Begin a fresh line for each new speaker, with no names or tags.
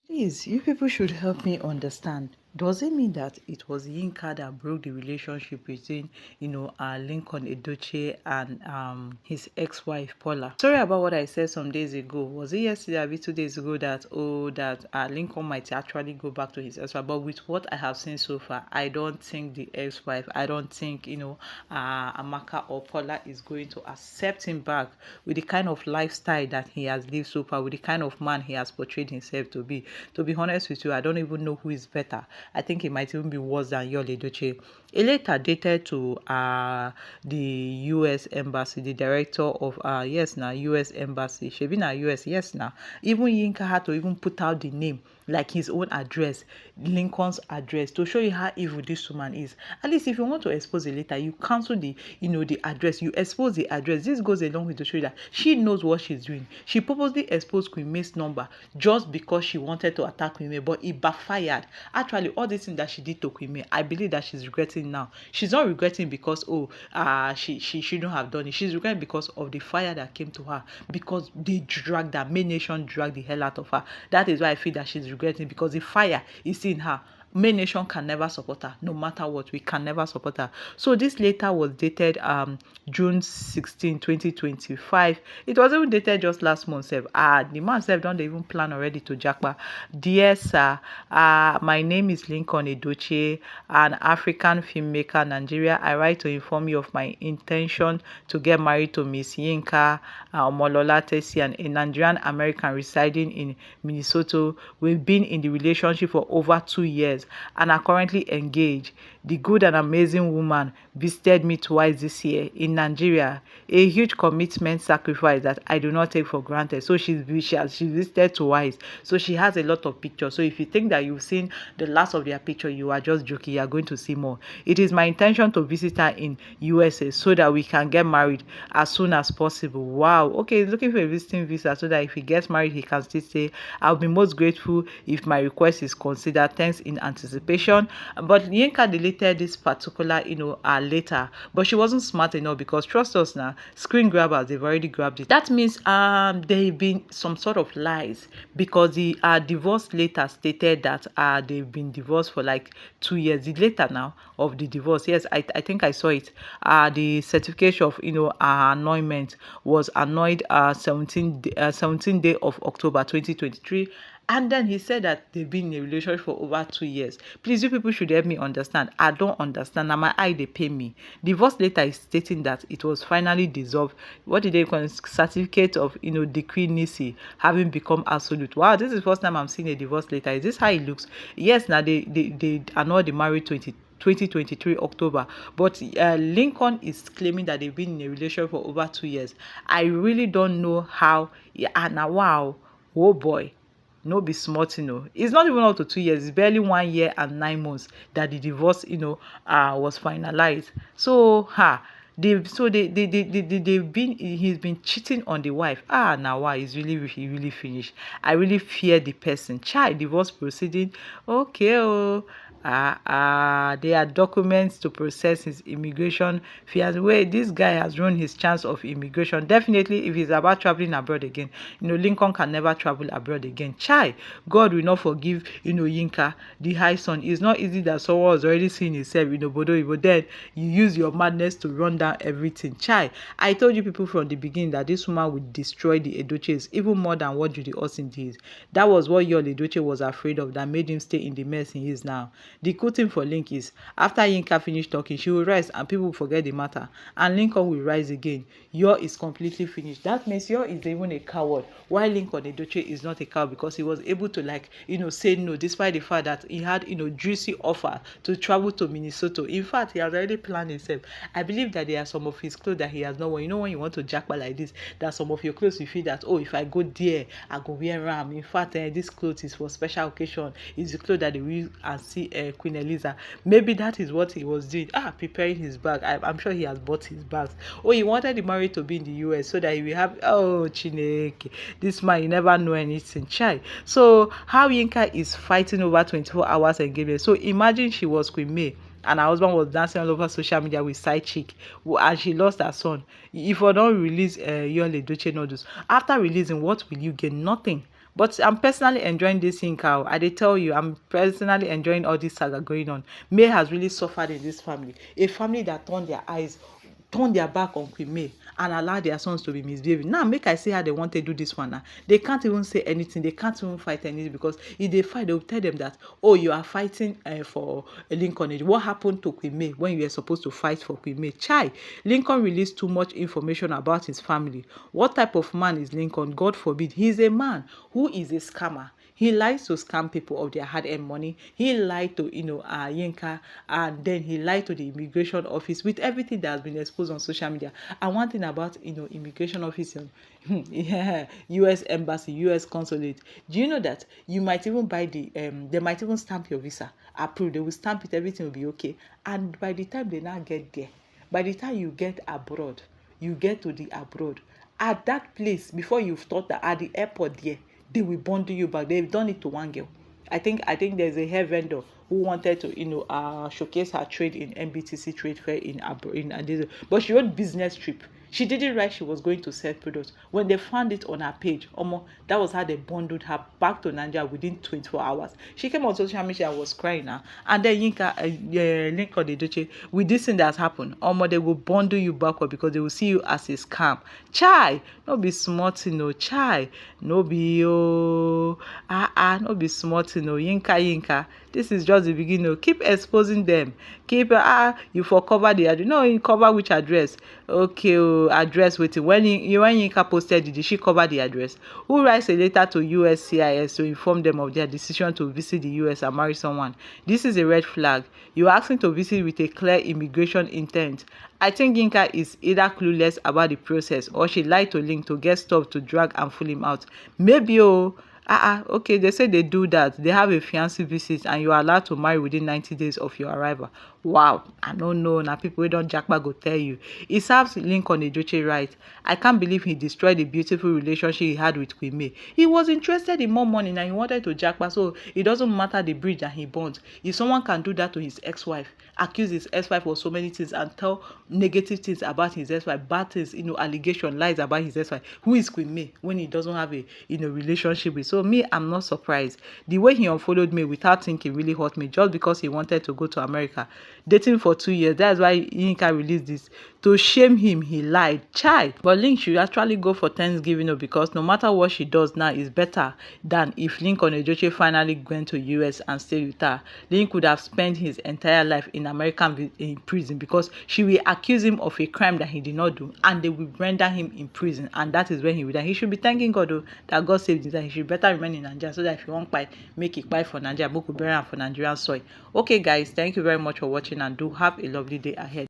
Please, you people should help me understand. Does it mean that it was Yinka that broke the relationship between, Lincoln Edochie and his ex-wife Paula? Sorry about what I said some days ago. Was it yesterday or 2 days ago that Lincoln might actually go back to his ex-wife? But with what I have seen so far, I don't think the ex-wife, I don't think Amaka or Paula is going to accept him back with the kind of lifestyle that he has lived so far, with the kind of man he has portrayed himself to be. To be honest with you, I don't even know who is better. I think it might even be worse than Yul Edochie. He later dated to the U.S. Embassy, the director of yes now U.S. Embassy. She been at U.S. Yes now. Even Yinka had to even put out the name like his own address, Lincoln's address, to show you how evil this woman is. At least if you want to expose a letter, you cancel the address, you expose the address. This goes along with to show you that she knows what she's doing. She purposely exposed Queen May's number just because she wanted to attack Queen May, but it backfired. Actually, all this thing that she did to Queen May, I believe that she's regretting now. She's not regretting because she shouldn't have done it. She's regretting because of the fire that came to her, because they dragged her. May Nation dragged the hell out of her. That is why I feel that she's regretting, because the fire is in her. May Nation can never support her, no matter what. We can never support her. So this letter was dated June 16, 2025. It was even dated just last month. The man said don't even plan already to jackpot. Dear sir, my name is Lincoln Edochie, an African filmmaker, Nigeria. I write to inform you of my intention to get married to Miss Yinka Omolola Tesian, a Nigerian American residing in Minnesota. We've been in the relationship for over 2 years and are currently engaged. The good and amazing woman visited me twice this year in Nigeria, a huge commitment sacrifice that I do not take for granted. So she visited twice. So she has a lot of pictures. So if you think that you've seen the last of their picture, you are just joking. You are going to see more. It is my intention to visit her in USA so that we can get married as soon as possible. Wow. Okay, he's looking for a visiting visa so that if he gets married, he can still say, I'll be most grateful if my request is considered. Thanks in anticipation. But Yinka deleted this particular, letter, but she wasn't smart enough, because trust us now, screen grabbers, they've already grabbed it. That means there've been some sort of lies, because the divorce letter stated that they've been divorced for like 2 years. The letter now of the divorce, yes, I think I saw it. The certificate of annulment was annoyed 17th day of October 2023. And then he said that they've been in a relationship for over 2 years. Please, you people should help me understand. I don't understand. Now my eye, they pay me. Divorce letter is stating that it was finally dissolved. What did they call it? Certificate of decree nisi having become absolute. Wow, this is the first time I'm seeing a divorce letter. Is this how it looks? Yes, now they annulled the marriage 2023 October, but Lincoln is claiming that they've been in a relationship for over 2 years. I really don't know how. Yeah, now wow, oh boy. No be smart, it's not even up to 2 years. It's barely 1 year and 9 months that the divorce was finalized. So they've been he's been cheating on the wife. Now why he's really finished. I really fear the person. Child divorce proceeding. Okay, there are documents to process his immigration fears. Wait, this guy has ruined his chance of immigration. Definitely, if he's about traveling abroad again, Lincoln can never travel abroad again. Chai, God will not forgive, Yinka, the high son. It's not easy that someone was already seeing himself, but then you use your madness to run down everything. Chai, I told you people from the beginning that this woman would destroy the Edochies even more than what Judy Austin did. That was what Yul Edochie was afraid of, that made him stay in the mess he is now. The cool thing for Linc is, after Yinka finished talking, she will rise and people will forget the matter. And Lincoln will rise again. Yul is completely finished. That means Yul is even a coward. Why Lincoln Edochie is not a coward? Because he was able to say no, despite the fact that he had, juicy offer to travel to Minnesota. In fact, he has already planned himself. I believe that there are some of his clothes that he has not worn. When you want to jackpot like this, there are some of your clothes you feel that, oh, if I go there, I go wear ram. In fact, this clothes is for special occasion. It's the clothes that they will and see Queen Eliza. Maybe that is what he was doing. Preparing his bag. I'm sure he has bought his bags. Oh, he wanted the marriage to be in the US so that he will have, Chineke. This man, you never know anything. Chai. So, how Yinka is fighting over 24 hours engagement. So, imagine she was Queen May and her husband was dancing all over social media with side chick, and she lost her son. If you don't release Yul Edochie noodles, after releasing, what will you gain? Nothing. But I'm personally enjoying this Yinka. I dey tell you, I'm personally enjoying all this saga going on. May has really suffered in this family, a family that turn their back on Queen May and allow their sons to be misbehaving. Now make I see how they want to do this one now. They can't even say anything. They can't even fight anything, because if they fight, they will tell them that, oh, you are fighting for Lincoln. What happened to Queen May when you were supposed to fight for Queen May? Chai, Lincoln released too much information about his family. What type of man is Lincoln? God forbid. He is a man who is a scammer. He likes to scam people of their hard-earned money. He lied to, Yinka, and then he lied to the immigration office with everything that has been exposed on social media. And one thing about, immigration office, yeah, U.S. embassy, U.S. consulate. Do you know that you might even buy they might even stamp your visa, approve. They will stamp it. Everything will be okay. And by the time they now get there, by the time you get abroad, you get to the abroad, at that place, before you've thought that at the airport there, they will bundle you back. They've done it to one girl. I think there's a hair vendor who wanted to showcase her trade in MBTC trade fair but she wrote business trip. She didn't write she was going to sell products. When they found it on her page, that was how they bundled her back to Nigeria within 24 hours. She came on social media and was crying now. And then Yinka, Linc Edochie, with this thing that happened, they will bundle you backward because they will see you as a scam. Chai, no be smart, chai, no be no be smart, Yinka. This is just the beginning. Keep exposing them. Keep you for cover the address. No, you cover which address? Okay, address waiting. When Yinka posted, did she cover the address? Who writes a letter to USCIS to inform them of their decision to visit the US and marry someone? This is a red flag. You are asking to visit with a clear immigration intent. I think Yinka is either clueless about the process, or she lied to Linc to get stuff to drag and fool him out. Maybe okay, they say they do that. They have a fiancé visit and you are allowed to marry within 90 days of your arrival. Wow, I don't know. Now people who don't jackpot go tell you. It serves Linc Edochie right. I can't believe he destroyed the beautiful relationship he had with Queen May. He was interested in more money and he wanted to jackpot, so it doesn't matter the bridge that he burnt. If someone can do that to his ex-wife, accuse his ex-wife of so many things and tell negative things about his ex-wife, bad things, allegation, lies about his ex-wife, who is Queen May when he doesn't have a relationship with? So me, I'm not surprised. The way he unfollowed me without thinking really hurt me, just because he wanted to go to America. Dating for 2 years. That's why Yinka released this. To shame him, he lied. Chai. But Linc should actually go for Thanksgiving, because no matter what she does now is better than if Linc Edochie finally went to US and stayed with her. Linc would have spent his entire life in American prison, because she will accuse him of a crime that he did not do, and they will render him in prison, and that is when he will die. He should be thanking God though, that God saved him. That he should better remain in Nigeria, so that if you want buy, make it buy for Nigeria, book bury for Nigerian soil. Okay guys, thank you very much for watching, and do have a lovely day ahead.